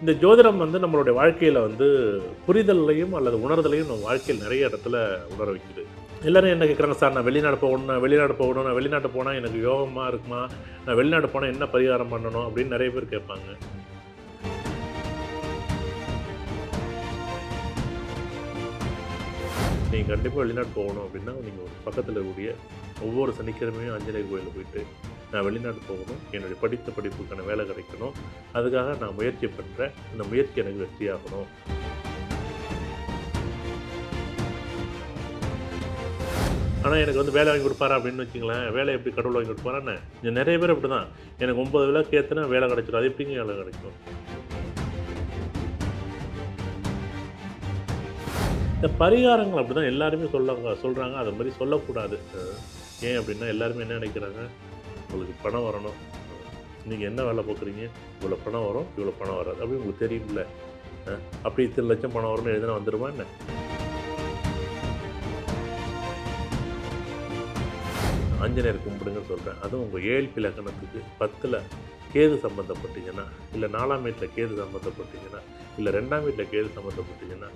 இந்த ஜோதிடம் வந்து நம்மளுடைய வாழ்க்கையில வந்து புரிதலையும் அல்லது உணர்தலையும் நம்ம வாழ்க்கையில் நிறைய இடத்துல உணர வைக்குது. எல்லாரும் என்ன கேட்குறாங்க, சார் நான் வெளிநாடு போகணும், நான் வெளிநாடு போகணும், நான் வெளிநாட்டு போனால் எனக்கு யோகமா இருக்குமா? நான் வெளிநாடு போனால் என்ன பரிகாரம் பண்ணணும்? அப்படின்னு நிறைய பேர் கேட்பாங்க. நீங்க கண்டிப்பா வெளிநாடு போகணும் அப்படின்னா, நீங்க ஒரு பக்கத்துல இருக்கக்கூடிய ஒவ்வொரு சனிக்கிழமையும் ஆஞ்சநேயர் கோயில்ல போயிட்டு, நான் வெளிநாடு போகணும், என்னுடைய படித்த படிப்புக்கான வேலை கிடைக்கணும், அதுக்காக நான் முயற்சி பண்றேன், அந்த முயற்சி எனக்கு வெற்றியாகணும். ஆனா எனக்கு வந்து வேலை வாங்கி குடுப்பாரா அப்படின்னு வச்சுக்கங்களேன், வேலை எப்படி கடவுள் வாங்கி குடுப்பாரா என்ன? இங்க நெறைய பேர் அப்படிதான். எனக்கு 9 விளக்கு ஏத்துனா வேலை கிடைச்சிரும். அது எப்படிங்க வேலை கிடைக்கும்? இந்த பரிகாரங்கள் அப்படிதான் எல்லாருமே சொல்றாங்க. அது மாரி சொல்லக்கூடாது. ஏன் அப்படின்னா, எல்லாருமே என்ன நினைக்கிறாங்க, உங்களுக்கு பணம் வரணும். நீங்க என்ன வேலை பார்க்குறீங்க? இவ்வளோ பணம் வரும், இவ்வளோ பணம் வராது. அப்படின்னு உங்களுக்கு தெரியும்ல. அப்படி இத்தனை லட்சம் பணம் வரும்னு எழுதுனா வந்துருமா என்ன? ஆஞ்சநேயர் கும்பிடுங்கன்னு சொல்றேன். அதுவும் உங்க ஏழ்பி லக்னத்துக்கு 10ல கேது சம்மந்தப்பட்டீங்கன்னா, இல்ல 4ஆம் வீட்ல கேது சம்மந்தப்பட்டீங்கன்னா, இல்ல 2ஆம் வீட்ல கேது சம்மந்தப்பட்டீங்கன்னா,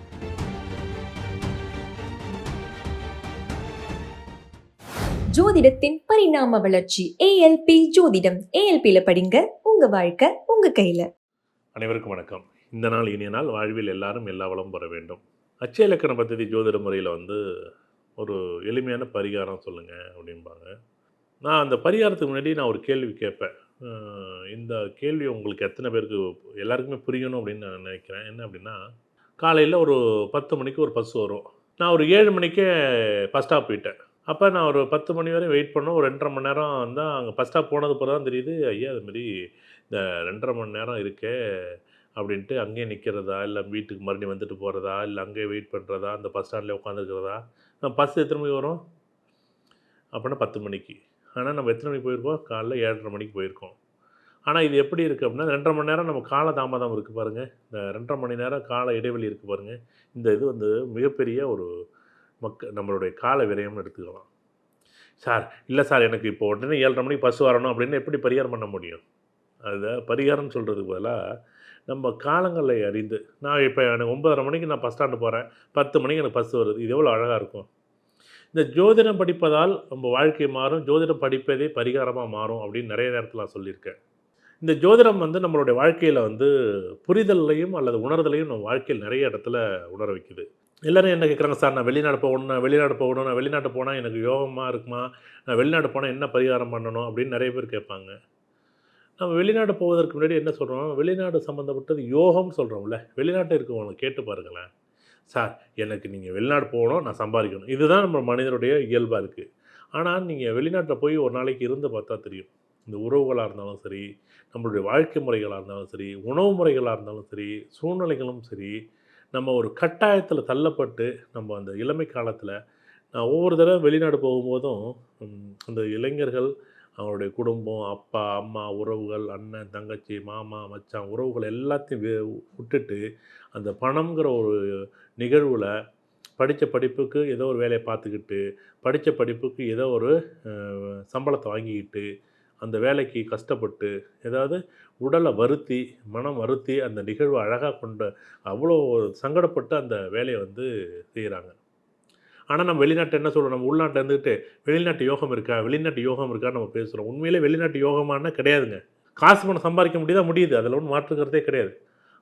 ஜோதிடத்தின் பரிணாம வளர்ச்சி ஏஎல்பி ஜோதிடம். ஏஎல்பியில படிங்க, உங்க வாழ்க்கை உங்க கையில. அனைவருக்கும் வணக்கம். இந்த நாள் இனிய நாள். வாழ்வில் எல்லாரும் எல்லா வளமும் பெற வேண்டும். அட்சய இலக்கண பദ്ധதி ஜோதிட முறையில வந்து ஒரு எளிமையான பரிகாரம் சொல்லுங்க அப்படிம்பாங்க. நான் அந்த பரிகாரத்துக்கு முன்னாடி நான் ஒரு கேள்வி கேட்பேன். அ இந்த கேள்வி உங்களுக்கு எத்தனை பேருக்கு எல்லாருக்குமே புரியணும் அப்படின்னு நான் நினைக்கிறேன். என்ன அப்படின்னா, காலையில ஒரு 10 மணிக்கு ஒரு பஸ் வரும். நான் ஒரு 7 மணிக்கே பஸ் ஸ்டாப் போயிட்டேன். அப்ப நான் ஒரு 10 மணி வரையும் வெயிட் பண்ணோம். ஒரு 2 1/2 மணி நேரம் தான் அங்க பஸ் ஸ்டாப் போனது பிறகு தான் தெரியுது, ஐயா இது மாரி இந்த 2 1/2 மணி நேரம் இருக்கே அப்படின்ட்டு அங்கேயே நிற்கிறதா, இல்ல வீட்டுக்கு மறுபடியும் வந்துட்டு போறதா, இல்ல அங்கேயே வெயிட் பண்ணுறதா, அந்த பஸ் ஸ்டாண்ட்லேயே உட்காந்துருக்கிறதா. பஸ் எத்தன மணிக்கு வரும்? அப்பன்னா 10 மணிக்கு. ஆனா நம்ம எத்தன மணிக்கு போயிருக்கோம்? காலைல 7:30 மணிக்கு போயிருக்கோம். ஆனா இது எப்படி இருக்கு அப்படின்னா, 2 1/2 மணி நேரம் நம்ம கால தாமதம் இருக்கு பாருங்க. இந்த 2 1/2 மணி நேரம் கால இடைவெளி இருக்கு பாருங்க. இந்த இது வந்து மிகப்பெரிய ஒரு நம்மளுடைய கால விரயம்னு எடுத்துக்கலாம். சார், இல்ல சார் எனக்கு இப்போ உடனே 7:30 மணிக்கு பஸ் வரணும் அப்படின்னு எப்படி பரிகாரம் பண்ண முடியும்? அத பரிகாரம்னு சொல்றதுக்கு பதிலா, நம்ம காலங்களை அறிந்து, நான் இப்ப எனக்கு 9:30 மணிக்கு நான் பஸ் ஸ்டாண்ட் போறேன். 10 மணிக்கு எனக்கு பஸ் வருது. இது எவ்வளோ அழகா இருக்கும். இந்த ஜோதிடம் படிப்பதால் நம்ம வாழ்க்கை மாறும். ஜோதிடம் படிப்பதே பரிகாரமா மாறும் அப்படின்னு நெறைய நேரத்தில நான் சொல்லியிருக்கேன். இந்த ஜோதிடம் வந்து நம்மளுடைய வாழ்க்கையில வந்து புரிதலையும் அல்லது உணர்தலையும் நம்ம வாழ்க்கையில் நெறைய இடத்துல உணர வைக்குது. எல்லாரும் என்ன கேட்குறாங்க, சார் நான் வெளிநாடு போகணும், நான் வெளிநாடு போகணும், நான் வெளிநாட்டு போனா எனக்கு யோகமா இருக்குமா? நான் வெளிநாடு போனா என்ன பரிகாரம் பண்ணணும்? அப்படின்னு நெறைய பேர் கேட்பாங்க. நம்ம வெளிநாடு போவதற்கு முன்னாடி என்ன சொல்றோம்? வெளிநாடு சம்மந்தப்பட்டது யோகம்னு சொல்றோம்ல. வெளிநாட்ல இருக்கவங்கள கேட்டு பாருங்களேன். சார் எனக்கு நீங்க வெளிநாடு போகணும், நான் சம்பாரிக்கணும். இதுதான் நம்ம மனிதனுடைய இயல்பா இருக்கு. ஆனா, நீங்க வெளிநாட்ல போய் ஒரு நாளைக்கு இருந்து பார்த்தா தெரியும். இந்த உறவுகளா இருந்தாலும் சரி, நம்மளுடைய வாழ்க்கை முறைகளா இருந்தாலும் சரி, உணவு முறைகளா இருந்தாலும் சரி, சூழ்நிலைகளும் சரி, நம்ம ஒரு கட்டாயத்தில தள்ளப்பட்டு, நம்ம அந்த இளமை காலத்தில நான் ஒவ்வொரு தடவ வெளிநாடு போகும்போதும், அந்த இளைஞர்கள், அவங்களுடைய குடும்பம், அப்பா, அம்மா, உறவுகள், அண்ணன், தங்கச்சி, மாமா, மச்சான் உறவுகள் எல்லாத்தையும் விட்டுட்டு, அந்த பணம்ங்கிற ஒரு நிகழ்வுல படிச்ச படிப்புக்கு ஏதோ ஒரு வேலைய பார்த்துக்கிட்டு, படிச்ச படிப்புக்கு ஏதோ ஒரு சம்பளத்த வாங்கிக்கிட்டு, அந்த வேலைக்கு கஷ்டப்பட்டு, ஏதாவது உடல வருத்தி, மனம் வருத்தி அந்த நிகழ்வ அழகா அவ்வளோ சங்கடப்பட்டு அந்த வேலைய வந்து செய்றாங்க. ஆனா, நம்ம வெளிநாட்ல என்ன சொல்றோம்? நம்ம உள்நாட்ல இருந்துட்டு, வெளிநாட்டு யோகம் இருக்கா? வெளிநாட்டு யோகம் இருக்கான்னு நம்ம பேசுறோம். உண்மையிலே வெளிநாட்டு யோகமான்னா கிடையாதுங்க. காசு பணம் சம்பாரிக்க முடியுதா? முடியுது. அதில ஒண்ணும் மாற்று கருத்தே கிடையாது.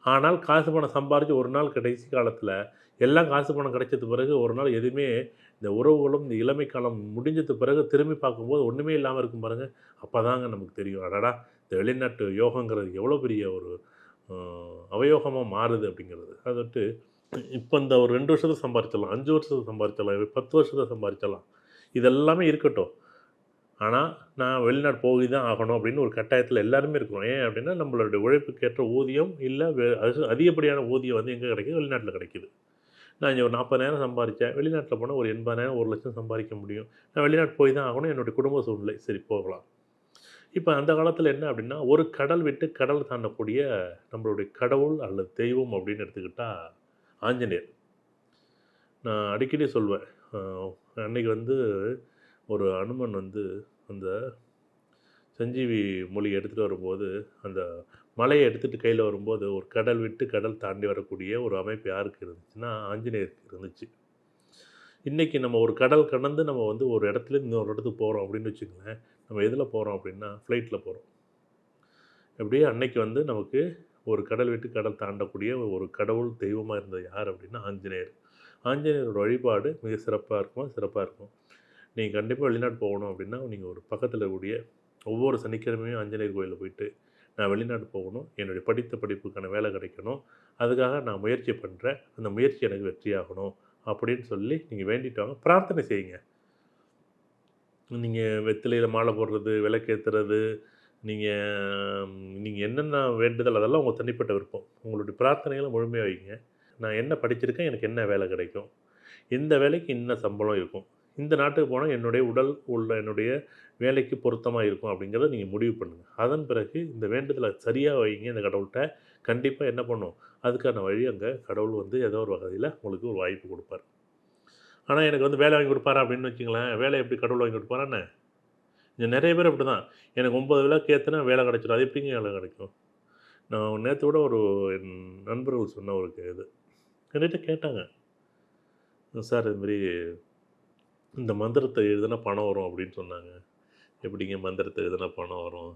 ஆனால் காசு பணம் சம்பாரிச்சு ஒரு நாள் கடைசி காலத்தில, எல்லாம் காசு பணம் கிடைச்சது பிறகு ஒரு நாள் எதுவுமே இந்த உறவுகளும், இந்த இளமை காலம் முடிஞ்சது பிறகு திரும்பி பார்க்கும்போது ஒண்ணுமே இல்லாம இருக்கும் பாருங்க. அப்பதாங்க நமக்கு தெரியும். அடடா! இந்த வெளிநாட்டு யோகங்கிறது எவ்வளோ பெரிய ஒரு அ அவயோகமா மாறுது அப்படிங்கிறது. அது வந்துட்டு இப்ப இந்த ஒரு 2 வருஷத்துல சம்பாரிச்சிடலாம். 5 வருஷத்துல சம்பாரிச்சிடலாம். 10 வருஷத்துல சம்பாரிச்சிடலாம். இது எல்லாமே இருக்கட்டும். ஆனா, நான் வெளிநாடு போய் தான் ஆகணும் அப்படின்னு ஒரு கட்டாயத்துல எல்லாருமே இருக்கிறோம். ஏன் அப்படின்னா, நம்மளுடைய உழைப்புக்கு ஏற்ற ஊதியம் இல்ல அதிகப்படியான ஊதியம் வந்து எங்க கிடைக்குது? வெளிநாட்ல கிடைக்குது. நான் இங்க ஒரு 40,000 சம்பாரிச்சேன். வெளிநாட்ல போனா ஒரு 80,000, 1,00,000 சம்பாரிக்க முடியும். நான் வெளிநாடு போய் தான் ஆகணும். என்னுடைய குடும்ப சூழ்நிலை. சரி போகலாம். இப்ப அந்த காலத்துல என்ன அப்படின்னா, ஒரு கடல் விட்டு கடல் தாண்டக்கூடிய நம்மளுடைய கடவுள் அல்லது தெய்வம் அப்படின்னு எடுத்துக்கிட்டா ஆஞ்சநேயர். நான் அடிக்கடி சொல்வேன். அ அன்னைக்கு வந்து ஒரு அனுமன் வந்து அந்த சஞ்சீவி மூலிகை எடுத்துட்டு வரும்போது, அந்த மலையை எடுத்துகிட்டு கையில் வரும்போது ஒரு கடல் விட்டு கடல் தாண்டி வரக்கூடிய ஒரு அமைப்பு யாருக்கு இருந்துச்சுன்னா ஆஞ்சநேயருக்கு இருந்துச்சு. இன்றைக்கி நம்ம ஒரு கடல் கடந்து நம்ம வந்து ஒரு இடத்துல இன்னொரு இடத்துக்கு போகிறோம் அப்படின்னு வச்சுக்கோங்களேன். நம்ம எதில் போகிறோம் அப்படின்னா ஃப்ளைட்டில் போகிறோம். எப்படியே அன்னைக்கு வந்து நமக்கு ஒரு கடல் விட்டு கடல் தாண்டக்கூடிய ஒரு கடவுள் தெய்வமாக இருந்தது யார் அப்படின்னா ஆஞ்சநேயர். ஆஞ்சநேயரோட வழிபாடு மிக சிறப்பாக இருக்குமா, சிறப்பாக இருக்கும். நீங்கள் கண்டிப்பாக வெளிநாடு போகணும் அப்படின்னா நீங்கள் ஒரு பக்கத்தில் இருக்கக்கூடிய ஒவ்வொரு சனிக்கிழமையும் ஆஞ்சநேயர் கோயிலில் போயிட்டு நான் வெளிநாடு போகணும், என்னுடைய படித்த படிப்புக்கான வேலை கிடைக்கணும், அதுக்காக நான் முயற்சி பண்ணுறேன், அந்த முயற்சி எனக்கு வெற்றியாகணும் அப்படின்னு சொல்லி நீங்கள் வேண்டிட்டு வாங்க, பிரார்த்தனை செய்யுங்க. நீங்கள் வெத்திலையில் மாலை போடுறது, விளக்கேற்றுறது, நீங்கள் நீங்கள் என்னென்ன வேண்டுதல் அதெல்லாம் உங்கள் தனிப்பட்ட விருப்பம். உங்களுடைய பிரார்த்தனைகளை முழுமையாக வைங்க. நான் என்ன படிச்சிருக்கேன், எனக்கு என்ன வேலை கிடைக்கும், இந்த வேலைக்கு என்ன சம்பளம் இருக்கும், இந்த நாட்டுக்கு போனால் என்னுடைய உடல் உள்ள என்னுடைய வேலைக்கு பொருத்தமாக இருக்கும் அப்படிங்கிறத நீங்கள் முடிவு பண்ணுங்கள். அதன் பிறகு இந்த வேண்டுதலை சரியாக வைங்க இந்த கடவுள்கிட்ட. கண்டிப்பாக என்ன பண்ணும், அதுக்கான வழி அங்கே கடவுள் வந்து ஏதோ ஒரு வகையில் உங்களுக்கு ஒரு வாய்ப்பு கொடுப்பார். ஆனால் எனக்கு வந்து வேலை வாங்கி கொடுப்பாரா அப்படின்னு வச்சுங்களேன், வேலை எப்படி கடவுள் வாங்கி கொடுப்பாரான்னு. இங்கே நிறைய பேர் அப்படி தான். எனக்கு 9 விழாக்கு ஏற்றினா வேலை கிடைச்சிடும். அது எப்படிங்க வேலை கிடைக்கும்? நான் நேற்று கூட ஒரு என் நண்பர்கள் சொன்ன ஒரு இது என்கிட்ட கேட்டாங்க, சார் இதுமாரி இந்த மந்திரத்தை எழுதுனா பணம் வரும் அப்படின்னு சொன்னாங்க. எப்படிங்க மந்திரத்தை எழுதுனா பணம் வரும்?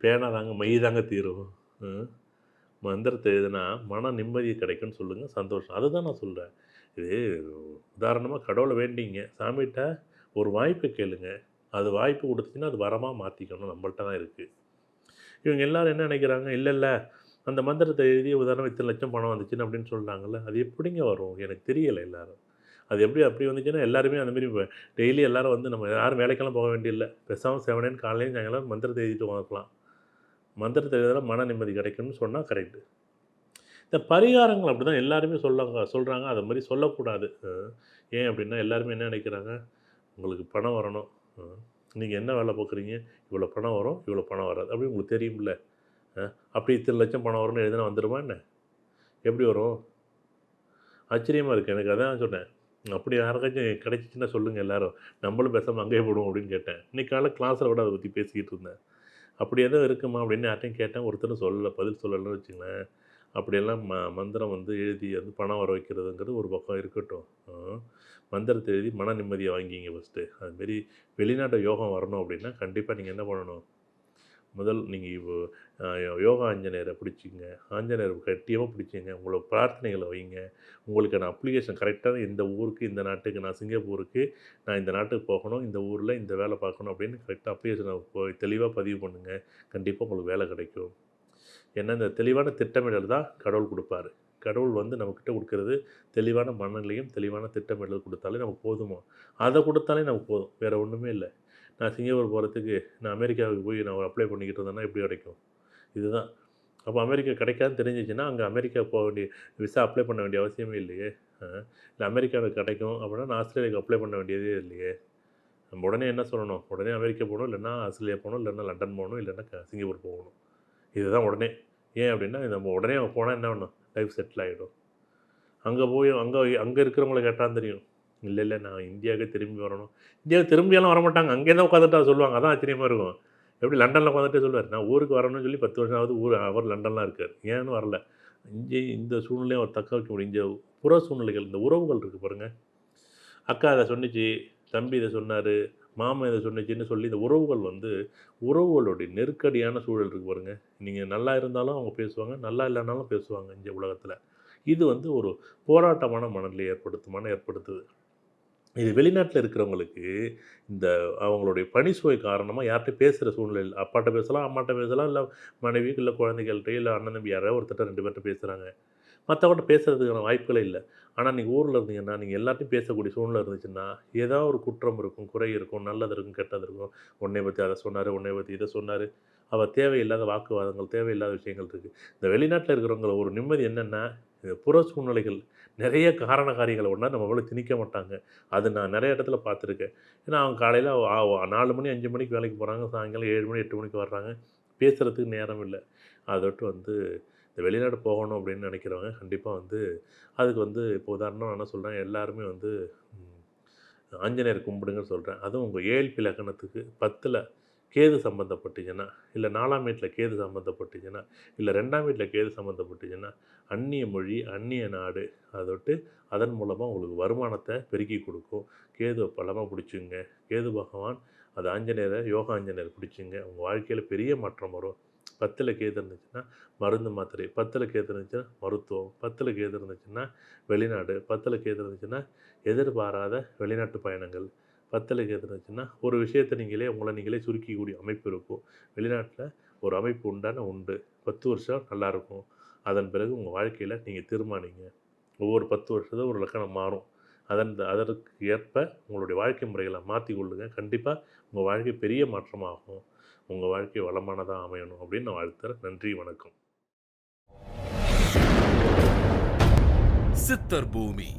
பேனா தாங்க மை தாங்க தீரும். ம். மந்திரத்தை எழுதுனா மன நிம்மதி கிடைக்கும்னு சொல்லுங்கள், சந்தோஷம். அதுதான் நான் சொல்கிறேன். இது உதாரணமாக கடவுளை வேண்டிங்க, சாமிகிட்ட ஒரு வாய்ப்பு கேளுங்க. அது வாய்ப்பு கொடுத்துச்சுன்னா அது வரமாக மாற்றிக்கணும், நம்மள்ட்ட தான் இருக்குது. இவங்க எல்லாரும் என்ன நினைக்கிறாங்க, இல்லை இல்லை அந்த மந்திரத்தை எழுதி உதாரணம் இத்தனை லட்சம் பணம் வந்துச்சுன்னு அப்படின்னு சொல்கிறாங்கல்ல, அது எப்படிங்க வரும் எனக்கு தெரியலை எல்லாரும். அது எப்படி அப்படி வந்துச்சுன்னா எல்லாருமே அந்தமாரி டெய்லி எல்லோரும் வந்து நம்ம யாரும் வேலைக்கெல்லாம் போக வேண்டியதில்லை, பேசாமல் செவனேன்னு காலையிலையும் சாயங்காலம் மந்திரத்தை எழுதிட்டு வாங்கலாம். மந்திரத்தை எழுதுனா மன நிம்மதி கிடைக்கும்னு சொன்னால் கரெக்டு. இந்த பரிகாரங்கள் அப்படி தான் எல்லாருமே சொல்கிறாங்க, அதை மாதிரி சொல்லக்கூடாது. ஏன் அப்படின்னா எல்லாருமே என்ன நினைக்கிறாங்க, உங்களுக்கு பணம் வரணும், நீங்கள் என்ன வேலை பார்க்குறீங்க, இவ்வளோ பணம் வரும், இவ்வளோ பணம் வராது அப்படி உங்களுக்கு தெரியும்ல. அப்படி இத்தனை லட்சம் பணம் வரும்னு எழுதுனா வந்துடுமா என்ன? எப்படி வரும்? ஆச்சரியமாக இருக்குது எனக்கு. அதான் சொன்னேன், அப்படி யாருக்காச்சும் கிடைச்சிச்சின்னா சொல்லுங்கள் எல்லோரும், நம்மளும் பேசாமல் அங்கேயே போடுவோம் அப்படின்னு கேட்டேன். இன்றைக்கி காலையில் கிளாஸில் கூட அதை பற்றி பேசிக்கிட்டு இருந்தேன். அப்படி எதுவும் இருக்குமா அப்படின்னு யார்ட்டையும் கேட்டேன், ஒருத்தரும் சொல்லலை, பதில் சொல்லலைன்னு வச்சுங்களேன். அப்படியெல்லாம் மந்திரம் வந்து எழுதி வந்து பணம் வர வைக்கிறதுங்கிறது ஒரு பக்கம் இருக்கட்டும். மந்திரத்தை எழுதி மன நிம்மதியை வாங்கிங்க ஃபஸ்ட்டு. அதுமாரி வெளிநாட்டு யோகம் வரணும் அப்படின்னா கண்டிப்பாக நீங்கள் என்ன பண்ணணும், முதல் நீங்கள் யோகா ஆஞ்சநேயரை பிடிச்சிங்க, ஆஞ்சநேயரை கட்டியமாக பிடிச்சிங்க, உங்களோட பிரார்த்தனைகளை வைங்க. உங்களுக்கான அப்ளிகேஷன் கரெக்டாக இந்த ஊருக்கு, இந்த நாட்டுக்கு, நான் சிங்கப்பூருக்கு நான் இந்த நாட்டுக்கு போகணும், இந்த ஊரில் இந்த வேலை பார்க்கணும் அப்படின்னு கரெக்டாக அப்ளிகேஷனை தெளிவாக பதிவு பண்ணுங்கள். கண்டிப்பாக உங்களுக்கு வேலை கிடைக்கும். ஏன்னா இந்த தெளிவான திட்டமிடல் தான் கடவுள் கொடுப்பாரு. கடவுள் வந்து நம்மக்கிட்ட கொடுக்குறது தெளிவான மனநிலையும் தெளிவான திட்டமிடல் கொடுத்தாலே நமக்கு போதுமா, அதை கொடுத்தாலே நமக்கு போதும், வேறு ஒன்றுமே இல்லை. நான் சிங்கப்பூர் போகிறதுக்கு நான் அமெரிக்காவுக்கு போய் நான் அப்ளை பண்ணிக்கிட்டு இருந்தேன்னா எப்படி கிடைக்கும்? இதுதான். அப்போ அமெரிக்கா கிடைக்காதுன்னு தெரிஞ்சிச்சுன்னா அங்கே அமெரிக்கா போக வேண்டிய விசா அப்ளை பண்ண வேண்டிய அவசியமே இல்லையே. இல்லை அமெரிக்காவுக்கு கிடைக்கும் அப்படின்னா நான் ஆஸ்திரேலியாவுக்கு அப்ளை பண்ண வேண்டியதே இல்லையே. நம்ம உடனே என்ன சொல்லணும், உடனே அமெரிக்கா போகணும், இல்லைன்னா ஆஸ்திரேலியா போகணும், இல்லைன்னா லண்டன் போகணும், இல்லைன்னா சிங்கப்பூர் போகணும். இதுதான் உடனே. ஏன் அப்படின்னா நம்ம உடனே அங்கே போனால் என்ன பண்ணணும், லைஃப் செட்டில் ஆகிடும். அங்கே போய் அங்கே இருக்கிறவங்கள கேட்டால் தெரியும், இல்லை இல்லை நான் இந்தியாவுக்கே திரும்பி வரணும். இந்தியாவுக்கு திரும்பியெல்லாம் வரமாட்டாங்க, அங்கே தான் உட்காந்துட்டா சொல்லுவாங்க. அதான் ஆச்சரியமாக இருக்கும். எப்படி லண்டனில் உட்காந்துட்டே சொல்லுவார், நான் ஊருக்கு வரணும்னு சொல்லி 10 வருஷம் ஆகுது, அவர் லண்டன்லாம் இருக்கார், ஏன்னு வரல. இங்கே இந்த சூழ்நிலையும் அவர் தக்க வைக்க முடியும். இங்கே புற சூழ்நிலைகள், இந்த உறவுகள் இருக்குது பாருங்கள். அக்கா அதை சொன்னிச்சு, தம்பி இதை சொன்னார், மாமன் இதை சொன்னிச்சின்னு சொல்லி இந்த உறவுகள் வந்து உறவுகளுடைய நெருக்கடியான சூழல் இருக்குது பாருங்கள். நீங்கள் நல்லா இருந்தாலும் அவங்க பேசுவாங்க, நல்லா இல்லைனாலும் பேசுவாங்க இந்த உலகத்தில். இது வந்து ஒரு போராட்டமான மனநிலை ஏற்படுத்துது. இது வெளிநாட்டில் இருக்கிறவங்களுக்கு இந்த அவங்களுடைய பணி சுவை காரணமாக யார்கிட்ட பேசுகிற சூழ்நிலை இல்லை. அப்பாட்ட பேசலாம், அம்மாட்ட பேசலாம், இல்லை மனைவிக்கு, இல்லை குழந்தைகள்கிட்ட, இல்லை அண்ணன் தம்பி யாராவது ஒருத்தட்ட 2 பேர்கிட்ட பேசுகிறாங்க. மற்றவங்கள்ட்ட பேசுகிறதுக்கான வாய்ப்புகளே இல்லை. ஆனால் நீங்கள் ஊரில் இருந்தீங்கன்னா, நீங்கள் எல்லாத்தையும் பேசக்கூடிய சூழ்நிலை இருந்துச்சுன்னா, ஏதாவது ஒரு குற்றம் இருக்கும், குறை இருக்கும், நல்லது இருக்கும், கெட்டது இருக்கும். உன்னை பற்றி அதை சொன்னார், உன்னை பற்றி இதை சொன்னார். அவர் தேவையில்லாத வாக்குவாதங்கள், தேவையில்லாத விஷயங்கள் இருக்குது. இந்த வெளிநாட்டில் இருக்கிறவங்க ஒரு நிம்மதி என்னென்னா, புற சூழ்நிலைகள் நிறைய காரண காரியங்களை ஒன்றா நம்ம மேலே திணிக்க மாட்டாங்க. அது நான் நிறைய இடத்துல பார்த்துருக்கேன். ஏன்னா அவங்க காலையில் 4 மணி 5 மணிக்கு வேலைக்கு போகிறாங்க, சாயங்காலம் 7 மணி 8 மணிக்கு வர்றாங்க, பேசுகிறதுக்கு நேரம் இல்லை. அதோட்டு வந்து இந்த வெளிநாடு போகணும் அப்படின்னு நினைக்கிறவங்க கண்டிப்பாக வந்து அதுக்கு வந்து இப்போ உதாரணம் என்ன சொல்கிறேன், எல்லாருமே வந்து ஆஞ்சநேயர் கும்பிடுங்கன்னு சொல்கிறேன். அதுவும் உங்கள் ஏஎல்பி லக்கணத்துக்கு 10ல் கேது சம்மந்தப்பட்டுச்சுன்னா, இல்லை 4ஆம் வீட்டில் கேது சம்மந்தப்பட்டுச்சுன்னா, இல்லை 2ஆம் வீட்டில் கேது சம்மந்தப்பட்டுச்சுன்னா, அந்நிய மொழி, அந்நிய நாடு அதொட்டு அதன் மூலமாக உங்களுக்கு வருமானத்தை பெருக்கி கொடுக்கும். கேதுவை பலமாக பிடிச்சுங்க. கேது பகவான் அது ஆஞ்சநேயரை யோகா ஆஞ்சநேயர் பிடிச்சுங்க. உங்கள் வாழ்க்கையில் பெரிய மாற்றம் வரும். 10ல் கேது இருந்துச்சுன்னா மருந்து மாத்திரை, 10ல் கேது இருந்துச்சுன்னா மருத்துவம், 10ல் கேது இருந்துச்சுன்னா வெளிநாடு, 10ல் கேது இருந்துச்சுன்னா எதிர்பாராத வெளிநாட்டு பயணங்கள், 10ல் கேது இருந்துச்சுன்னா ஒரு விஷயத்தை உங்களை நீங்களே சுருக்கிக்கூடிய அமைப்பு இருக்கும். வெளிநாட்டில் ஒரு அமைப்பு உண்டு. 10 வருஷம் நல்லாயிருக்கும். அதன் பிறகு உங்கள் வாழ்க்கையில் நீங்கள் தீர்மானிங்க. ஒவ்வொரு 10 வருஷத்தும் ஒரு லக்கணம் மாறும். அதற்கு ஏற்ப உங்களுடைய வாழ்க்கை முறைகளை மாற்றிக் கொள்ளுங்க. கண்டிப்பாக உங்கள் வாழ்க்கை பெரிய மாற்றமாகும். உங்கள் வாழ்க்கை வளமானதா அமையணும் அப்படின்னு நான் வாழ்த்துறேன். நன்றி, வணக்கம். சித்தர் பூமி